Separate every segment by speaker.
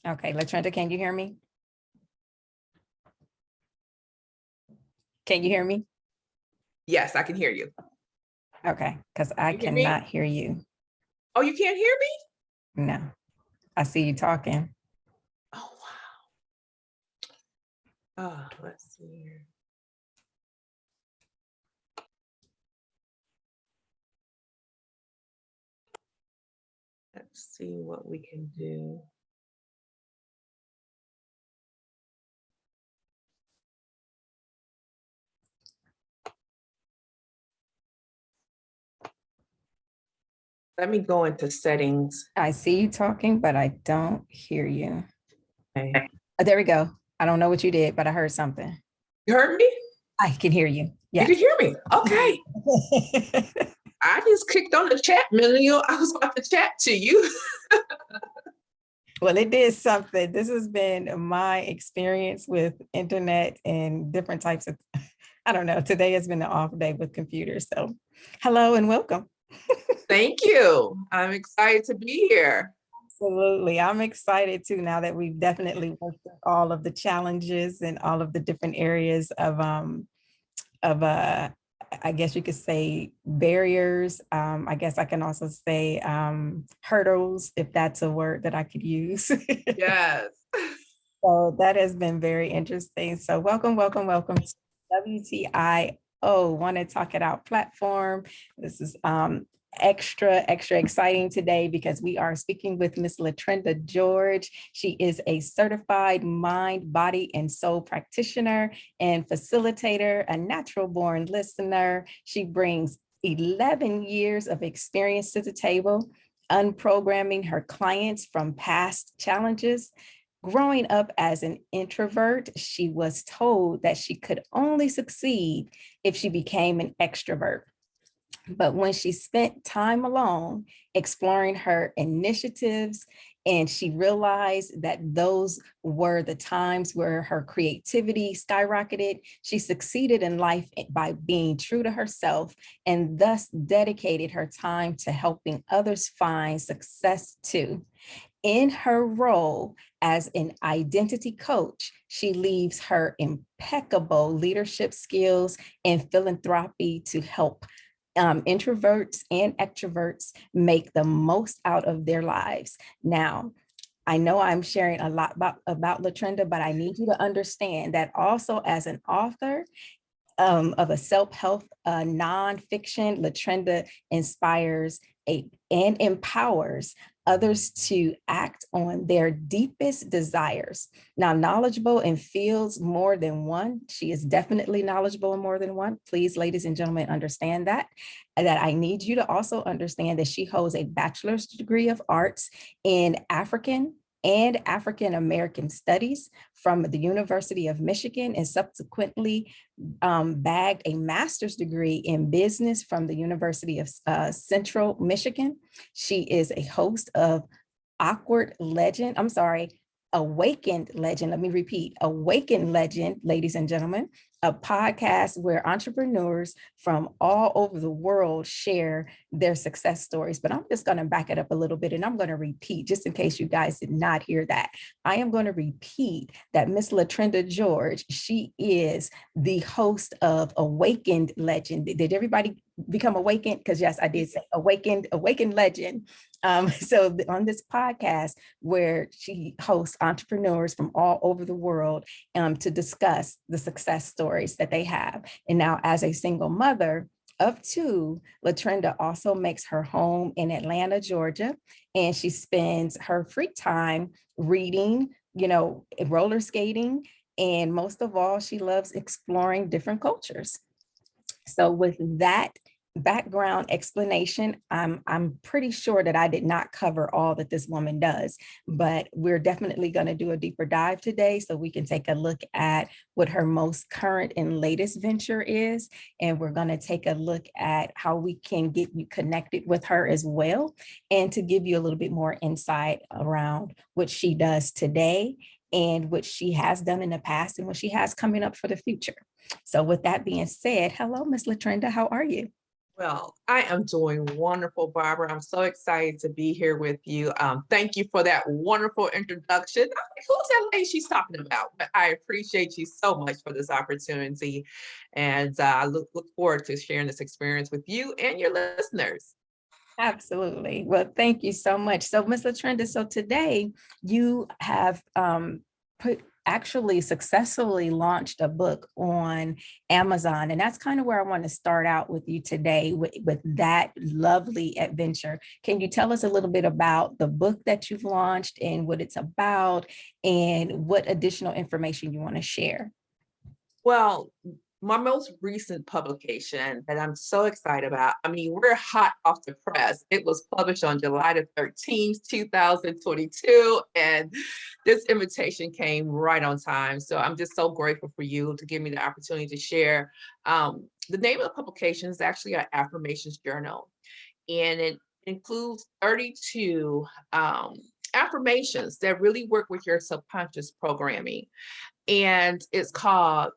Speaker 1: Okay, LaTrenda, can you hear me? Can you hear me?
Speaker 2: Yes, I can hear you.
Speaker 1: Okay, because I
Speaker 2: You hear me?
Speaker 1: cannot hear you.
Speaker 2: Oh, you can't hear me?
Speaker 1: No, I see you talking.
Speaker 2: Oh, wow. Let's see here. Let's see what we can do. Let me go into settings.
Speaker 1: I see you talking, but I don't hear you.
Speaker 2: Okay.
Speaker 1: There we go. I don't know what you did, but I heard something.
Speaker 2: You heard me?
Speaker 1: I can hear you.
Speaker 2: You
Speaker 1: Yes.
Speaker 2: can hear me? Okay. I just clicked on the chat menu. I was about to chat to you.
Speaker 1: Well, it did something. This has been my experience with internet and different types of, I don't know. Today has been an off day with computers. So hello and welcome.
Speaker 2: Thank you. I'm excited to be here.
Speaker 1: Absolutely. I'm excited too, now that we've definitely worked through all of the challenges and all of the different areas of I guess you could say barriers. I guess I can also say hurdles, if that's a word that I could use.
Speaker 2: Yes.
Speaker 1: So that has been very interesting. So welcome, welcome, welcome to WTIO Want to Talk It Out platform. This is extra exciting today because we are speaking with Miss LaTrenda George. She is a certified mind, body, and soul practitioner and facilitator, a natural born listener. She brings 11 years of experience to the table, unprogramming her clients from past challenges. Growing up as an introvert, she was told that she could only succeed if she became an extrovert. But when she spent time alone exploring her initiatives, and she realized that those were the times where her creativity skyrocketed, she succeeded in life by being true to herself and thus dedicated her time to helping others find success too. In her role as an identity coach, she leaves her impeccable leadership skills and philanthropy to help introverts and extroverts make the most out of their lives. Now, I know I'm sharing a lot about LaTrenda, but I need you to understand that also as an author of a self-help nonfiction, LaTrenda inspires and empowers others to act on their deepest desires. Now, knowledgeable in fields more than one. She is definitely knowledgeable in more than one. Please, ladies and gentlemen, understand that. That I need you to also understand that she holds a bachelor's degree of arts in African and African American Studies from the University of Michigan, and subsequently bagged a master's degree in business from the University of Central Michigan. She is a host of Awakened Legend. Let me repeat, Awakened Legend, ladies and gentlemen, a podcast where entrepreneurs from all over the world share their success stories. But I'm just going to back it up a little bit, and I'm going to repeat, just in case you guys did not hear that. I am going to repeat that Miss LaTrenda George, she is the host of Awakened Legend. Did everybody become awakened? Because yes, I did say Awakened Legend. So on this podcast, where she hosts entrepreneurs from all over the world to discuss the success stories that they have. And now, as a single mother of two, LaTrenda also makes her home in Atlanta, Georgia, and she spends her free time reading, roller skating, and most of all, she loves exploring different cultures. So with that background explanation, I'm pretty sure that I did not cover all that this woman does, but we're definitely going to do a deeper dive today so we can take a look at what her most current and latest venture is. And we're going to take a look at how we can get you connected with her as well, and to give you a little bit more insight around what she does today and what she has done in the past and what she has coming up for the future. So with that being said, hello, Miss LaTrenda, how are you?
Speaker 2: Well, I am doing wonderful, Barbara. I'm so excited to be here with you. Thank you for that wonderful introduction. I'm like, who's that lady she's talking about? But I appreciate you so much for this opportunity. And I look forward to sharing this experience with you and your listeners.
Speaker 1: Absolutely. Well, thank you so much. So, Ms. LaTrenda, so today you have actually successfully launched a book on Amazon. And that's kind of where I want to start out with you today with that lovely adventure. Can you tell us a little bit about the book that you've launched and what it's about and what additional information you want to share?
Speaker 2: Well, my most recent publication that I'm so excited about, I mean, we're hot off the press. It was published on July the 13th, 2022, and this invitation came right on time. So I'm just so grateful for you to give me the opportunity to share. The name of the publication is actually an affirmations journal, and it includes 32 affirmations that really work with your subconscious programming. And it's called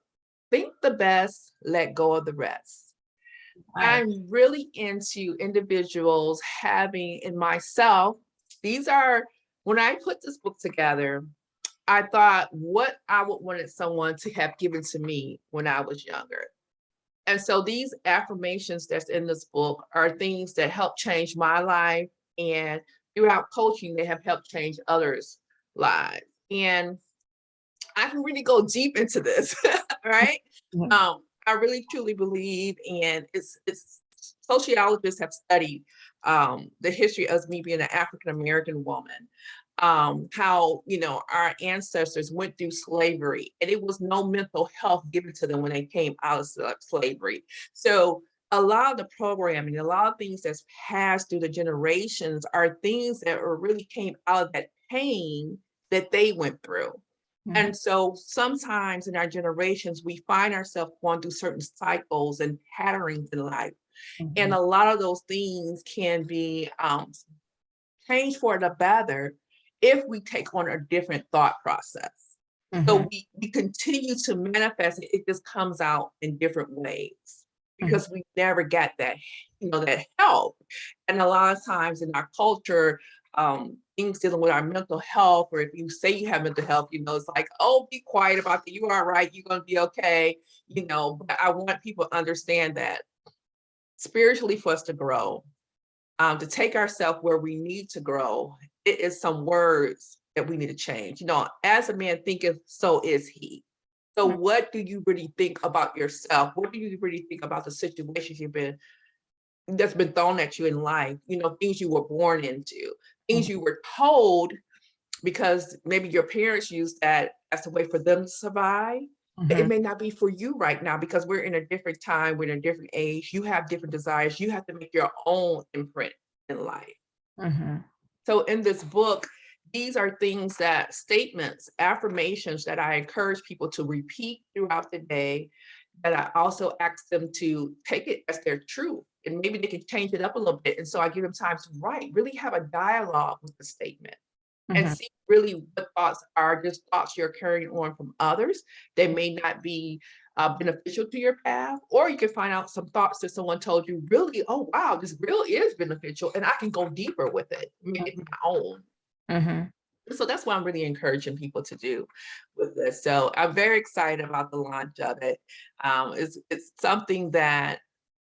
Speaker 2: Think the Best, Let Go of the Rest.
Speaker 1: Right.
Speaker 2: I'm really into individuals having in myself, these are, when I put this book together, I thought what I would wanted someone to have given to me when I was younger. And so these affirmations that's in this book are things that help change my life. And throughout coaching, they have helped change others' lives. And I can really go deep into this, right?
Speaker 1: Mhm.
Speaker 2: I really truly believe, and it's sociologists have studied the history of me being an African American woman, how our ancestors went through slavery, and it was no mental health given to them when they came out of slavery. So a lot of the programming, a lot of things that's passed through the generations are things that really came out of that pain that they went through.
Speaker 1: Mhm.
Speaker 2: And so sometimes in our generations, we find ourselves going through certain cycles and patterns in life. And
Speaker 1: Mhm.
Speaker 2: a lot of those things can be changed for the better if we take on a different thought process. So
Speaker 1: Mhm.
Speaker 2: we continue to manifest it, it just comes out in different ways
Speaker 1: Mhm.
Speaker 2: because we never get that, that help. And a lot of times in our culture, things dealing with our mental health, or if you say you have mental health, it's like, oh, be quiet about that. You are right. You're going to be okay. But I want people to understand that spiritually for us to grow, to take ourselves where we need to grow, it is some words that we need to change. As a man thinketh, so is he. So what do you really think about yourself? What do you really think about the situations that's been thrown at you in life? Things you were born into, things you were told because maybe your parents used that as a way for them to survive. It
Speaker 1: Mhm.
Speaker 2: may not be for you right now because we're in a different time, we're in a different age, you have different desires, you have to make your own imprint in life.
Speaker 1: Mhm.
Speaker 2: So in this book, these are things that statements, affirmations that I encourage people to repeat throughout the day, that I also ask them to take it as their truth. And maybe they can change it up a little bit. And so I give them time to write, really have a dialogue with the statement and
Speaker 1: Mhm.
Speaker 2: see really what thoughts are just thoughts you're carrying on from others. They may not be beneficial to your path, or you can find out some thoughts that someone told you really, oh, wow, this really is beneficial, and I can go deeper with it, make it my own.
Speaker 1: Mhm.
Speaker 2: So that's what I'm really encouraging people to do with this. So I'm very excited about the launch of it. It's something that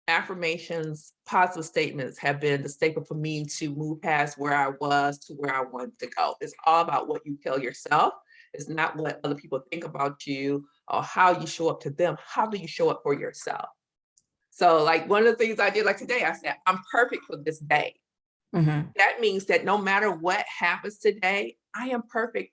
Speaker 2: affirmations, positive statements have been the staple for me to move past where I was to where I wanted to go. It's all about what you tell yourself. It's not what other people think about you or how you show up to them. How do you show up for yourself? So, like one of the things I did, like today, I said, I'm perfect for this day.
Speaker 1: Mhm.
Speaker 2: That means that no matter what happens today, I am perfect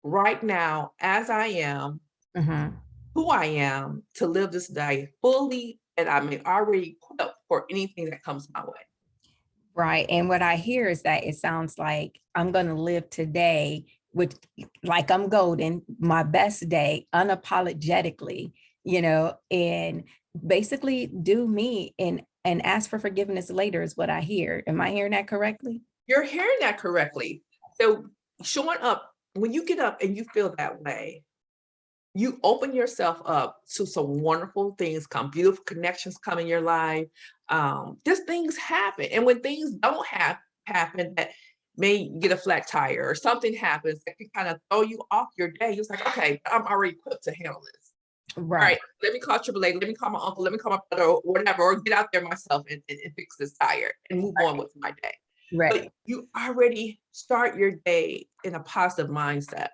Speaker 2: right now as I am,
Speaker 1: Mhm.
Speaker 2: who I am to live this day fully, and I'm already equipped for anything that comes my way.
Speaker 1: Right. And what I hear is that it sounds like I'm going to live today with like I'm golden, my best day, unapologetically, and basically do me and ask for forgiveness later is what I hear. Am I hearing that correctly?
Speaker 2: You're hearing that correctly. So showing up, when you get up and you feel that way, you open yourself up to some wonderful things come, beautiful connections come in your life. Just things happen. And when things don't happen that may get a flat tire or something happens that can kind of throw you off your day, you're like, okay, I'm already equipped to handle this. All
Speaker 1: Right.
Speaker 2: right, let me call AAA, let me call my uncle, let me call my brother, or whatever, or get out there myself and fix this tire and move on with my day. But
Speaker 1: Right.
Speaker 2: you already start your day in a positive mindset,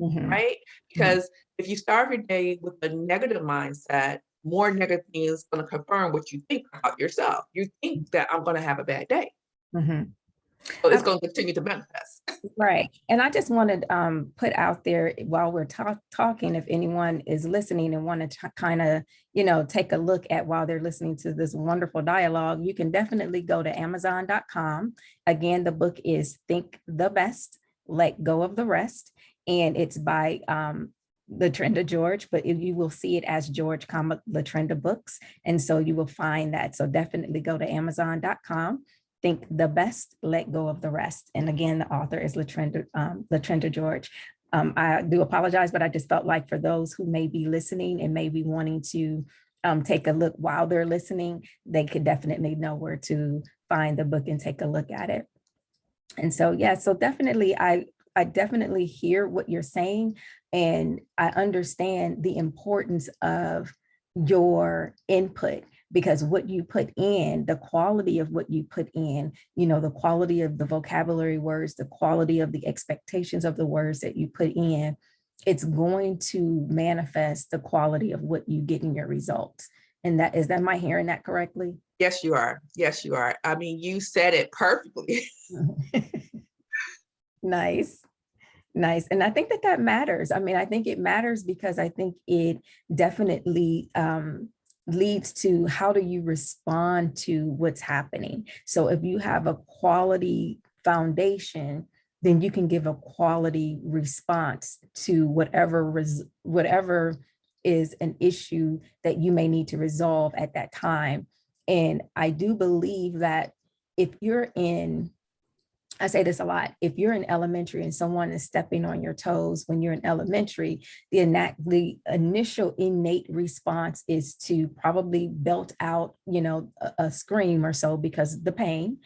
Speaker 1: Mhm.
Speaker 2: right?
Speaker 1: Mhm.
Speaker 2: Because if you start your day with a negative mindset, more negative things going to confirm what you think about yourself. You think that I'm going to have a bad day.
Speaker 1: Mhm.
Speaker 2: So it's going to continue to manifest.
Speaker 1: Right. And I just want to put out there while we're talking, if anyone is listening and want to kind of, take a look at while they're listening to this wonderful dialogue, you can definitely go to Amazon.com. Again, the book is Think the Best, Let Go of the Rest. And it's by LaTrenda George, but you will see it as George, LaTrenda Books. And so you will find that. So definitely go to Amazon.com. Think the best, let go of the rest. And again, the author is LaTrenda George. I do apologize, but I just felt like for those who may be listening and may be wanting to take a look while they're listening, they could definitely know where to find the book and take a look at it. And so, yeah, so definitely, I definitely hear what you're saying, and I understand the importance of your input, because what you put in, the quality of what you put in, the quality of the vocabulary words, the quality of the expectations of the words that you put in, it's going to manifest the quality of what you get in your results. And am I hearing that correctly?
Speaker 2: Yes, you are. Yes, you are. I mean, you said it perfectly.
Speaker 1: Nice. Nice. And I think that matters. I mean, I think it matters because I think it definitely leads to how do you respond to what's happening. So if you have a quality foundation, then you can give a quality response to whatever is an issue that you may need to resolve at that time. And I do believe that if you're in I say this a lot. If you're in elementary and someone is stepping on your toes when you're in elementary, the initial innate response is to probably belt out, a scream or so because of the pain.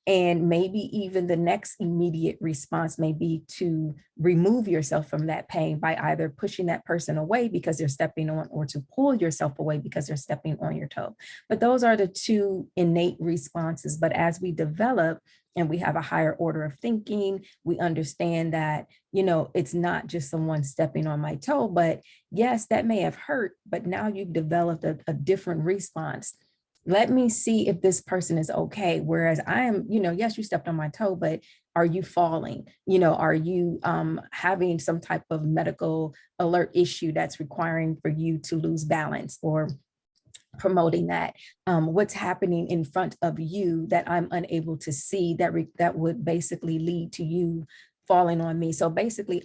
Speaker 1: And maybe even the next immediate response may be to remove yourself from that pain by either pushing that person away because they're stepping on, or to pull yourself away because they're stepping on your toe. But those are the two innate responses. But as we develop, and we have a higher order of thinking, we understand that, it's not just someone stepping on my toe, but yes, that may have hurt, but now you've developed a different response. Let me see if this person is okay. Whereas I am, yes, you stepped on my toe, but are you falling? Are you having some type of medical alert issue that's requiring for you to lose balance, or promoting that? What's happening in front of you that I'm unable to see that would basically lead to you falling on me? So basically,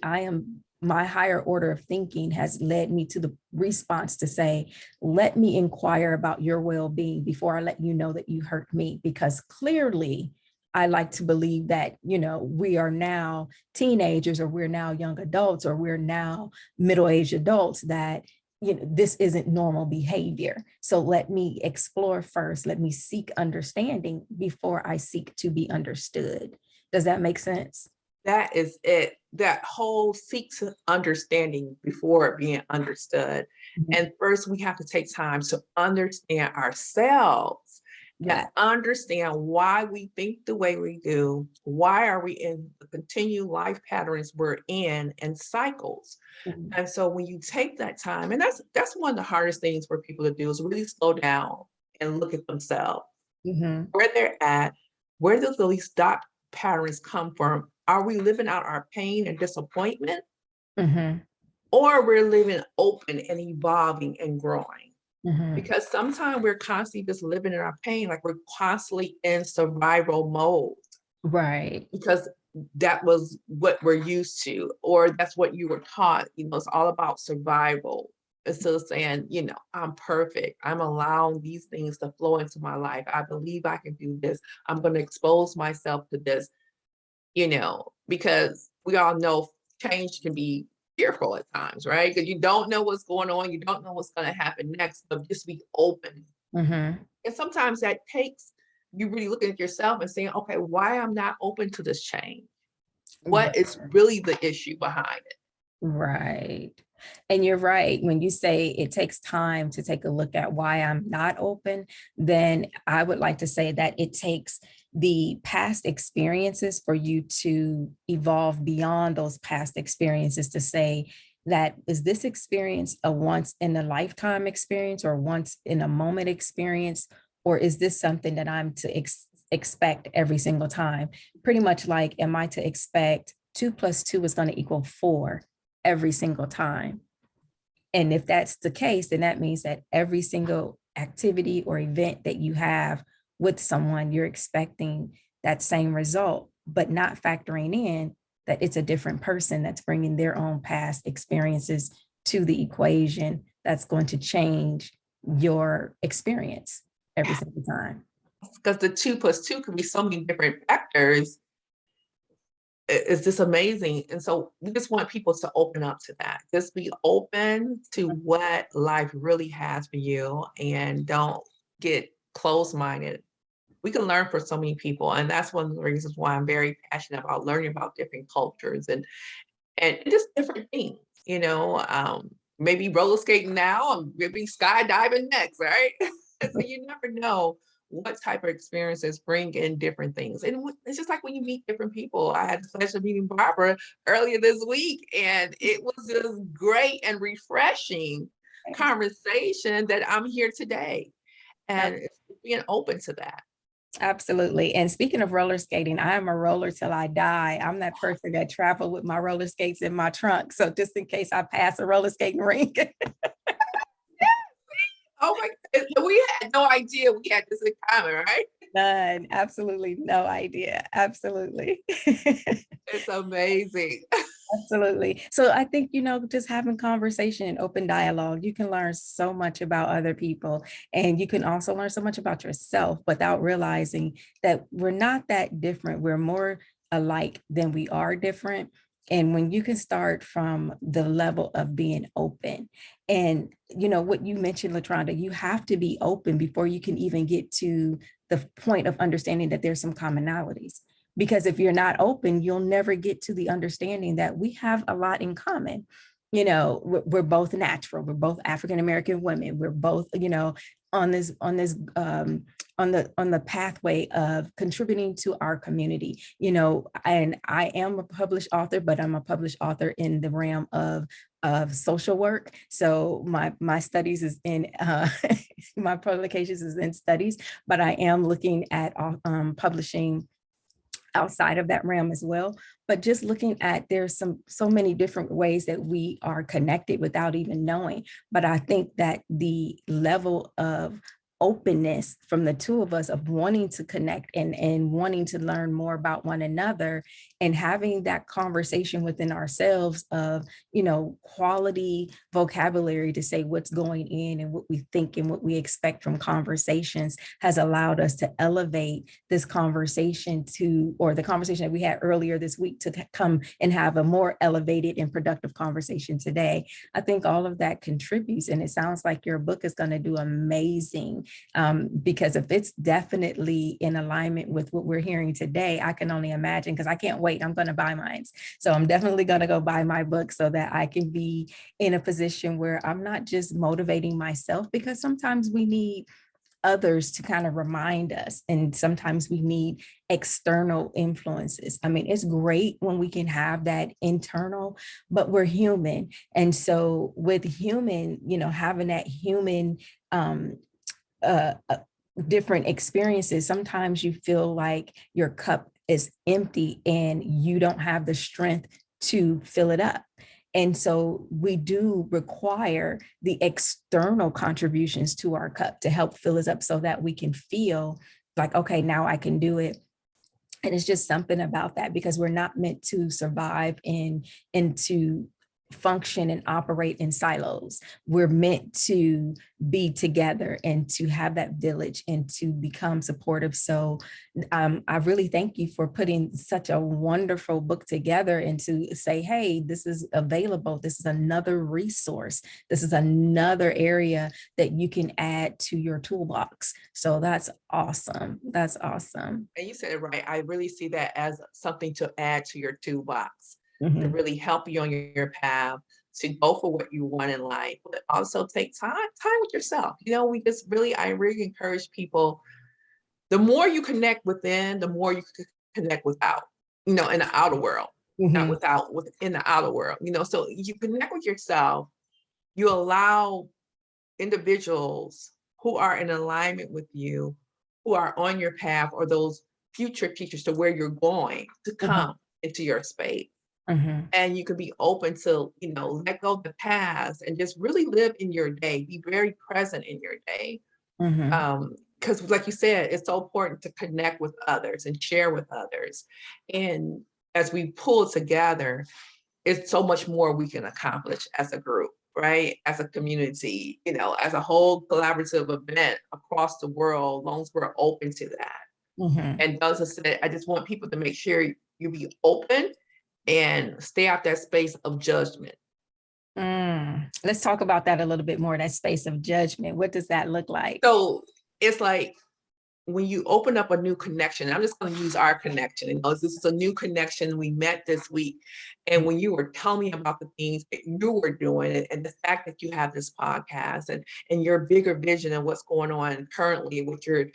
Speaker 1: my higher order of thinking has led me to the response to say, let me inquire about your well-being before I let you know that you hurt me, because clearly I like to believe that, we are now teenagers, or we're now young adults, or we're now middle-aged adults, that this isn't normal behavior. So let me explore first. Let me seek understanding before I seek to be understood. Does that make sense?
Speaker 2: That is it. That whole seeks understanding before being understood.
Speaker 1: Mhm.
Speaker 2: And first, we have to take time to understand ourselves and
Speaker 1: Yeah.
Speaker 2: understand why we think the way we do. Why are we in the continued life patterns we're in and cycles?
Speaker 1: Mhm.
Speaker 2: And so when you take that time, and that's one of the hardest things for people to do, is really slow down and look at themselves,
Speaker 1: Mhm.
Speaker 2: where they're at, where do these thought patterns come from? Are we living out our pain and disappointment,
Speaker 1: Mhm.
Speaker 2: or we're living open and evolving and growing?
Speaker 1: Mhm.
Speaker 2: Because sometimes we're constantly just living in our pain, like we're constantly in survival mode
Speaker 1: Right.
Speaker 2: because that was what we're used to, or that's what you were taught. It's all about survival. Instead of saying, I'm perfect, I'm allowing these things to flow into my life. I believe I can do this. I'm going to expose myself to this, because we all know change can be fearful at times, right? Because you don't know what's going on, you don't know what's going to happen next, but just be open.
Speaker 1: Mhm.
Speaker 2: And sometimes that takes you really looking at yourself and saying, okay, why I'm not open to this change? What is really the issue behind it?
Speaker 1: Right. And you're right. When you say it takes time to take a look at why I'm not open, then I would like to say that it takes the past experiences for you to evolve beyond those past experiences to say that is this experience a once in a lifetime experience or once in a moment experience, or is this something that I'm to expect every single time? Pretty much like, am I to expect 2 + 2 is going to equal 4 every single time? And if that's the case, then that means that every single activity or event that you have with someone, you're expecting that same result, but not factoring in that it's a different person that's bringing their own past experiences to the equation that's going to change your experience every single time.
Speaker 2: Because the 2 + 2 could be so many different factors. It's just amazing. And so we just want people to open up to that. Just be open to what life really has for you and don't get closed-minded. We can learn from so many people. And that's one of the reasons why I'm very passionate about learning about different cultures and just different things, maybe roller skating now and maybe skydiving next, right? So you never know what type of experiences bring in different things. And it's just like when you meet different people. I had the pleasure of meeting Barbara earlier this week, and it was just great and refreshing conversation that I'm here today. And it's being open to that.
Speaker 1: Absolutely. And speaking of roller skating, I am a roller till I die. I'm that person that travel with my roller skates in my trunk. So just in case I pass a roller skating rink.
Speaker 2: Oh my, we had no idea we had this in common, right?
Speaker 1: None, absolutely no idea. Absolutely.
Speaker 2: It's amazing.
Speaker 1: Absolutely. So I think, just having conversation and open dialogue, you can learn so much about other people. And you can also learn so much about yourself without realizing that we're not that different. We're more alike than we are different. And when you can start from the level of being open and, what you mentioned, LaTrenda, you have to be open before you can even get to the point of understanding that there's some commonalities. Because if you're not open, you'll never get to the understanding that we have a lot in common. We're both natural. We're both African American women. We're both, on this on the pathway of contributing to our community. And I am a published author, but I'm a published author in the realm of social work. So my studies is in my publications is in studies, but I am looking at publishing outside of that realm as well. But just looking at there's so many different ways that we are connected without even knowing. But I think that the level of openness from the two of us of wanting to connect and wanting to learn more about one another and having that conversation within ourselves of, quality vocabulary to say what's going in and what we think and what we expect from conversations has allowed us to elevate this conversation or the conversation that we had earlier this week to come and have a more elevated and productive conversation today. I think all of that contributes, and it sounds like your book is going to do amazing. Because if it's definitely in alignment with what we're hearing today, I can only imagine, because I can't wait. I'm going to buy mine. So I'm definitely going to go buy my book so that I can be in a position where I'm not just motivating myself, because sometimes we need others to kind of remind us. And sometimes we need external influences. I mean, it's great when we can have that internal, but we're human. And so with human, having that human uh, uh, different experiences, sometimes you feel like your cup is empty and you don't have the strength to fill it up. And so we do require the external contributions to our cup to help fill us up so that we can feel like, okay, now I can do it. And it's just something about that, because we're not meant to survive into function and operate in silos. We're meant to be together and to have that village and to become supportive. So I really thank you for putting such a wonderful book together and to say, hey, this is available. This is another resource. This is another area that you can add to your toolbox. So that's awesome. That's awesome.
Speaker 2: And you said it right. I really see that as something to add to your toolbox, to
Speaker 1: Mhm.
Speaker 2: really help you on your path, to go for what you want in life, but also take time with yourself. I really encourage people. The more you connect within, the more you connect without, in the outer world, not
Speaker 1: Mhm.
Speaker 2: without, within the outer world, so you connect with yourself, you allow individuals who are in alignment with you, who are on your path, or those future teachers to where you're going to
Speaker 1: Mhm.
Speaker 2: come into your space.
Speaker 1: Mhm.
Speaker 2: And you can be open to, let go of the past and just really live in your day, be very present in your day.
Speaker 1: Mhm.
Speaker 2: Because like you said, it's so important to connect with others and share with others. And as we pull together, it's so much more we can accomplish as a group, right? As a community, as a whole collaborative event across the world, long as we're open to that.
Speaker 1: Mhm.
Speaker 2: And those are said, I just want people to make sure you be open and stay out that space of judgment.
Speaker 1: Let's talk about that a little bit more, that space of judgment. What does that look like?
Speaker 2: So it's like when you open up a new connection, I'm just going to use our connection. This is a new connection. We met this week. And when you were telling me about the things that you were doing and the fact that you have this podcast and your bigger vision and what's going on currently, what you're,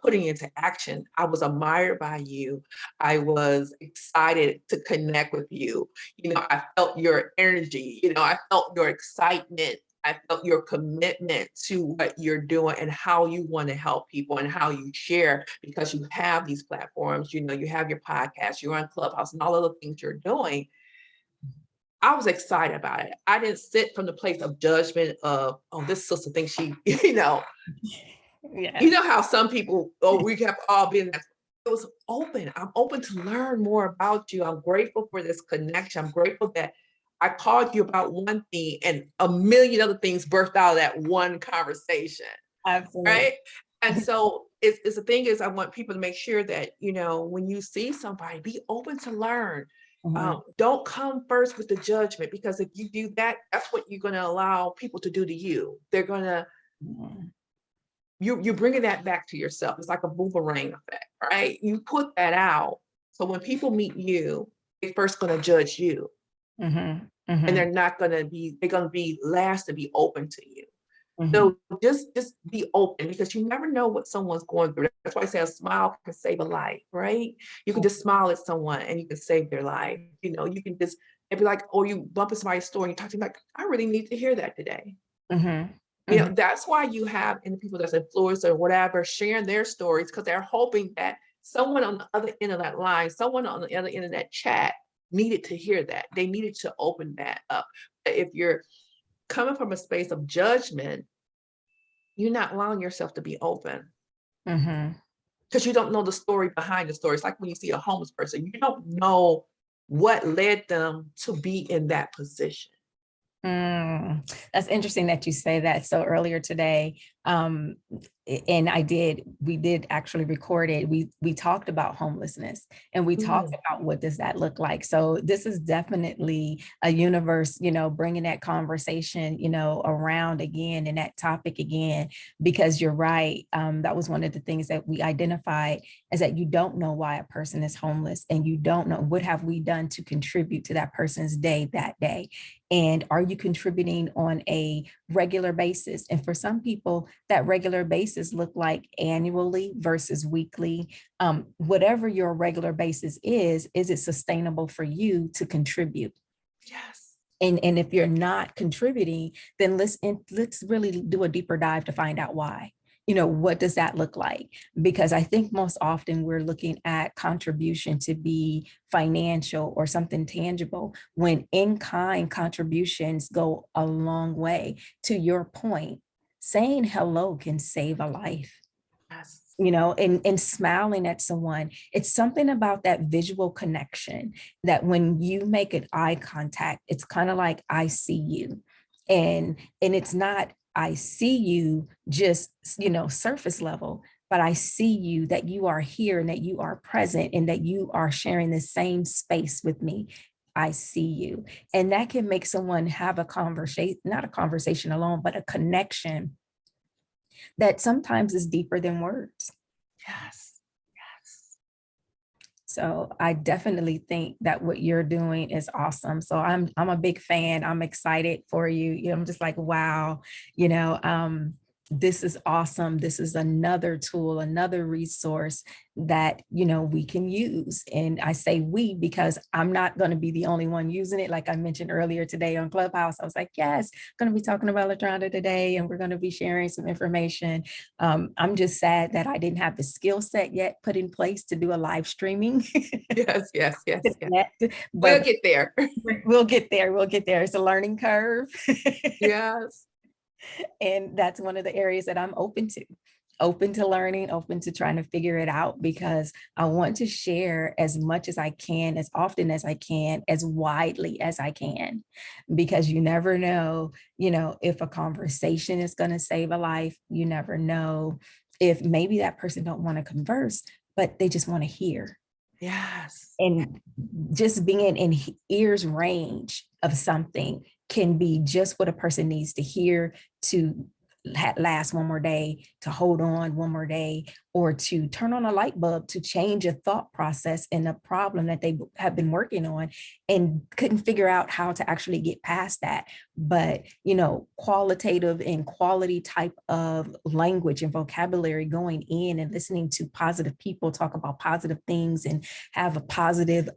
Speaker 2: putting into action, I was admired by you. I was excited to connect with you. I felt your energy, I felt your excitement. I felt your commitment to what you're doing and how you want to help people and how you share because you have these platforms, you have your podcast, you're on Clubhouse and all of the things you're doing. I was excited about it. I didn't sit from the place of judgment of, oh, this sister thinks she,
Speaker 1: Yeah.
Speaker 2: how some people, oh, we have all been there. It was open. I'm open to learn more about you. I'm grateful for this connection. I'm grateful that I called you about one thing and a million other things birthed out of that one conversation,
Speaker 1: Absolutely.
Speaker 2: right? And so it's the thing is I want people to make sure that, when you see somebody, be open to learn.
Speaker 1: Mhm.
Speaker 2: Don't come first with the judgment, because if you do that, that's what you're going to allow people to do to you. They're going to,
Speaker 1: Mhm.
Speaker 2: you're bringing that back to yourself. It's like a boomerang effect, right? You put that out. So when people meet you, they're first going to judge you,
Speaker 1: Mhm.
Speaker 2: and
Speaker 1: Mhm.
Speaker 2: they're going to be last to be open to you.
Speaker 1: Mhm.
Speaker 2: So just be open, because you never know what someone's going through. That's why I say a smile can save a life, right? You can just smile at someone and you can save their life. You can just and be like, or you bump into somebody's store and you talk to them like, I really need to hear that today.
Speaker 1: Mhm. Mhm.
Speaker 2: That's why you have in the people that's influenced or whatever sharing their stories, because they're hoping that someone on the other end of that line, someone on the other end of that chat needed to hear that. They needed to open that up. If you're coming from a space of judgment, you're not allowing yourself to be open,
Speaker 1: Mhm.
Speaker 2: because you don't know the story behind the story. It's like when you see a homeless person, you don't know what led them to be in that position.
Speaker 1: That's interesting that you say that. So earlier today, and we did actually record it. We talked about homelessness and we talked
Speaker 2: Mm,
Speaker 1: about what does that look like. So this is definitely a universe, bringing that conversation, around again and that topic again, because you're right. That was one of the things that we identified, is that you don't know why a person is homeless and you don't know what have we done to contribute to that person's day that day. And are you contributing on a regular basis? And for some people, that regular basis look like annually versus weekly. Whatever your regular basis is it sustainable for you to contribute?
Speaker 2: yes.
Speaker 1: And if you're not contributing, then let's really do a deeper dive to find out why. What does that look like? Because I think most often we're looking at contribution to be financial or something tangible, when in-kind contributions go a long way. To your point, saying hello can save a life.
Speaker 2: Yes.
Speaker 1: and smiling at someone. It's something about that visual connection that when you make an eye contact, it's kind of like I see you. And it's not I see you just, surface level, but I see you, that you are here and that you are present and that you are sharing the same space with me. I see you. And that can make someone have a conversation, not a conversation alone, but a connection that sometimes is deeper than words.
Speaker 2: Yes. Yes.
Speaker 1: So I definitely think that what you're doing is awesome. So I'm a big fan. I'm excited for you. I'm just like, wow, you know, this is awesome. This is another tool, another resource that, we can use. And I say we because I'm not going to be the only one using it. Like I mentioned earlier today on Clubhouse, I was like, yes, I'm going to be talking about LaTrenda today, and we're going to be sharing some information. I'm just sad that I didn't have the skill set yet put in place to do a live streaming.
Speaker 2: Yes, yes, yes, yes. We'll
Speaker 1: But
Speaker 2: get there.
Speaker 1: we'll get there. We'll get there. It's a learning curve.
Speaker 2: Yes.
Speaker 1: And that's one of the areas that I'm open to learning, open to trying to figure it out, because I want to share as much as I can, as often as I can, as widely as I can, because you never know, if a conversation is going to save a life. You never know if maybe that person don't want to converse, but they just want to hear.
Speaker 2: Yes.
Speaker 1: And just being in ears range of something can be just what a person needs to hear to last one more day, to hold on one more day, or to turn on a light bulb, to change a thought process in a problem that they have been working on and couldn't figure out how to actually get past that. But, qualitative and quality type of language and vocabulary going in and listening to positive people talk about positive things and have a positive,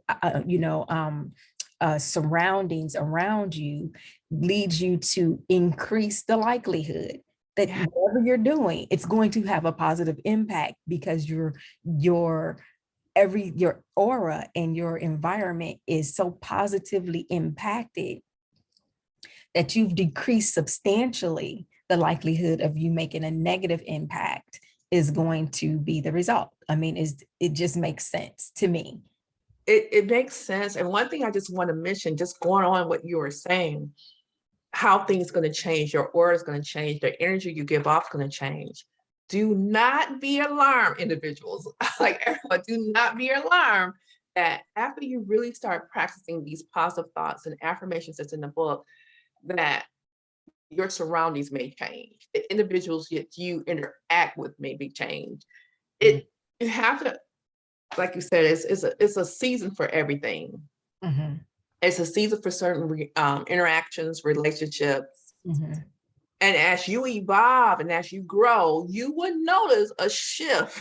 Speaker 1: surroundings around you leads you to increase the likelihood that whatever you're doing, it's going to have a positive impact, because your aura and your environment is so positively impacted that you've decreased substantially the likelihood of you making a negative impact is going to be the result. I mean, it just makes sense to me.
Speaker 2: It makes sense. And one thing I just want to mention, just going on what you were saying, how things going to change, your aura is going to change, the energy you give off is going to change. Do not be alarmed, individuals. Like everyone, do not be alarmed that after you really start practicing these positive thoughts and affirmations that's in the book, that your surroundings may change. The individuals that you interact with may be changed.
Speaker 1: Mhm.
Speaker 2: You have to, like you said, it's a season for everything.
Speaker 1: Mhm.
Speaker 2: It's a season for certain interactions, relationships.
Speaker 1: Mhm.
Speaker 2: And as you evolve and as you grow, you would notice a shift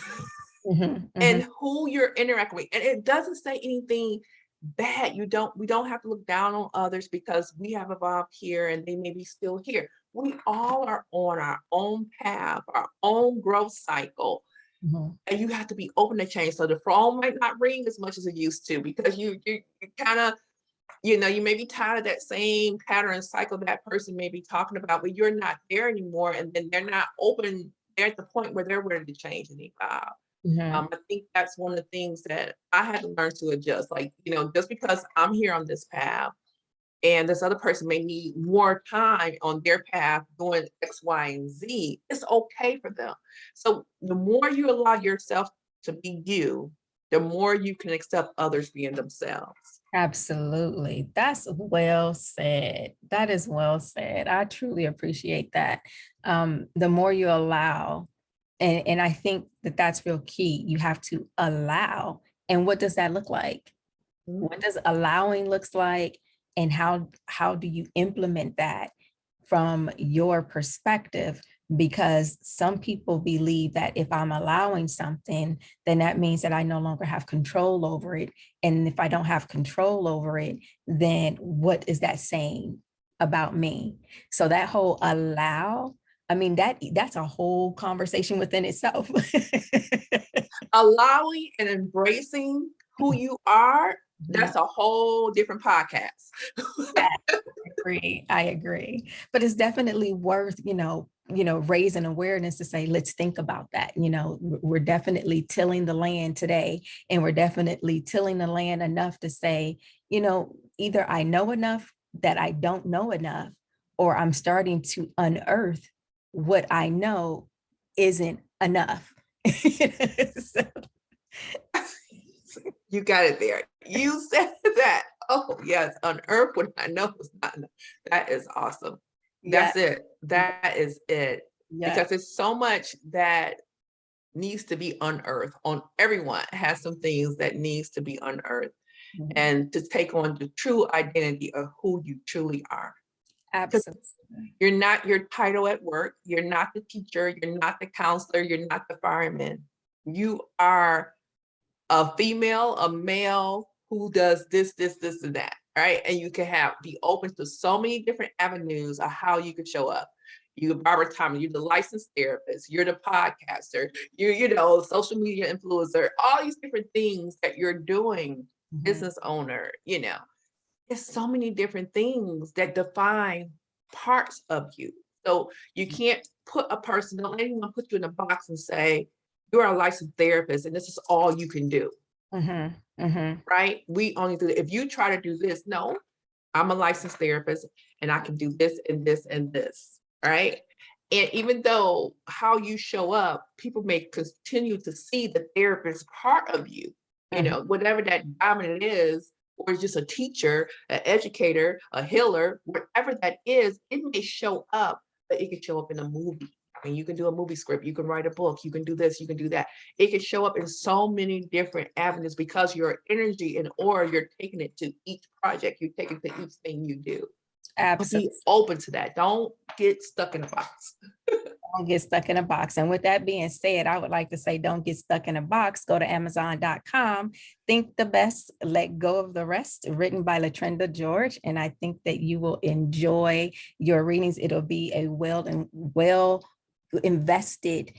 Speaker 1: Mhm.
Speaker 2: in
Speaker 1: Mhm.
Speaker 2: who you're interacting with. And it doesn't say anything bad. We don't have to look down on others because we have evolved here and they may be still here. We all are on our own path, our own growth cycle.
Speaker 1: Mhm.
Speaker 2: And you have to be open to change. So the phone might not ring as much as it used to, because you kind of, you may be tired of that same pattern cycle that person may be talking about, but you're not there anymore. And then they're not open. They're at the point where they're ready to change and evolve.
Speaker 1: Mhm.
Speaker 2: I think that's one of the things that I had to learn to adjust. Like, just because I'm here on this path and this other person may need more time on their path doing X, Y, and Z, it's okay for them. So the more you allow yourself to be you, the more you can accept others being themselves.
Speaker 1: Absolutely. That's well said. That is well said. I truly appreciate that. The more you allow, and I think that that's real key. You have to allow. And what does that look like?
Speaker 2: Mhm.
Speaker 1: What does allowing looks like? And how do you implement that from your perspective? Because some people believe that if I'm allowing something, then that means that I no longer have control over it. And if I don't have control over it, then what is that saying about me? So that whole allow, I mean, that's a whole conversation within itself.
Speaker 2: Allowing and embracing who you are, that's a whole different podcast.
Speaker 1: I agree. I agree. But it's definitely worth, raise an awareness to say, let's think about that. We're definitely tilling the land today, and we're definitely tilling the land enough to say, either I know enough that I don't know enough, or I'm starting to unearth what I know isn't enough. So,
Speaker 2: You got it there. You said that. Oh, yes. Unearth what I know is not enough. That is awesome.
Speaker 1: yeah,
Speaker 2: That's it. That is it.
Speaker 1: yeah.
Speaker 2: Because it's so much that needs to be unearthed. On everyone has some things that needs to be unearthed,
Speaker 1: Mhm.
Speaker 2: and to take on the true identity of who you truly are.
Speaker 1: Absolutely.
Speaker 2: You're not your title at work. You're not the teacher. You're not the counselor. You're not the fireman. You are a female, a male who does this, and that, right? And you can be open to so many different avenues of how you could show up. You're Barbara Thomas, you're the licensed therapist, you're the podcaster, you're social media influencer, all these different things that you're doing, business owner, there's so many different things that define parts of you. So you can't don't let anyone put you in a box and say, you're a licensed therapist and this is all you can do. Right? We only do, if you try to do this, no, I'm a licensed therapist and I can do this and this and this. Right? And even though how you show up, people may continue to see the therapist part of you, whatever that dominant is, or just a teacher, an educator, a healer, whatever that is, it may show up, but it can show up in a movie. I mean, you can do a movie script, you can write a book, you can do this, you can do that. It can show up in so many different avenues because your energy and aura, you're taking it to each project, you're taking it to each thing you do.
Speaker 1: Absolutely.
Speaker 2: Be open to that. Don't get stuck in a box.
Speaker 1: Don't get stuck in a box. And with that being said, I would like to say, don't get stuck in a box. Go to Amazon.com. Think the best, let go of the rest. Written by LaTrenda George. And I think that you will enjoy your readings. It'll be a well invested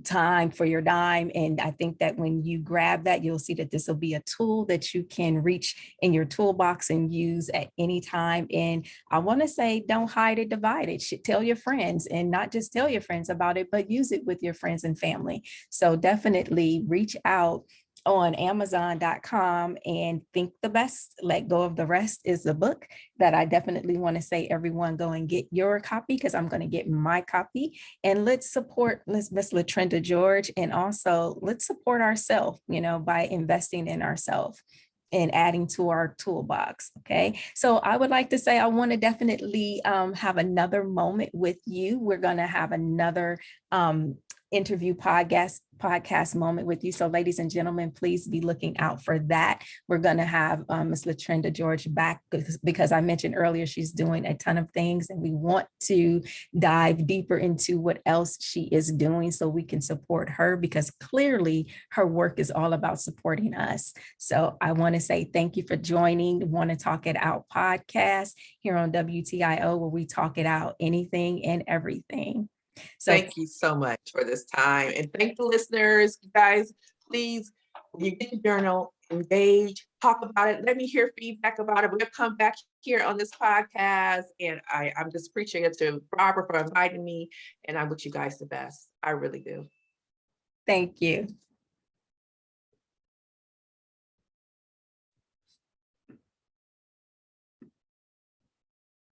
Speaker 1: time for your dime. And I think that when you grab that, you'll see that this will be a tool that you can reach in your toolbox and use at any time. And I want to say, don't hide it, divide it. Tell your friends, and not just tell your friends about it, but use it with your friends and family. So definitely reach out on Amazon.com and Think the Best, Let Go of the Rest is the book that I definitely want to say, everyone go and get your copy, because I'm going to get my copy. And let's support Miss LaTrenda George, and also let's support ourselves, by investing in ourselves and adding to our toolbox. Okay. So I would like to say, I want to definitely have another moment with you. We're going to have another interview podcast moment with you. So ladies and gentlemen, please be looking out for that. We're going to have Ms. LaTrenda George back because I mentioned earlier, she's doing a ton of things, and we want to dive deeper into what else she is doing so we can support her, because clearly her work is all about supporting us. So I want to say thank you for joining Want to Talk It Out podcast here on WTIO, where we talk it out, anything and everything. So
Speaker 2: thank you so much for this time. And thank the listeners, you guys, please, when you get the journal, engage, talk about it. Let me hear feedback about it. We'll come back here on this podcast. And I'm just appreciative to Barbara for inviting me. And I wish you guys the best. I really do.
Speaker 1: thank you.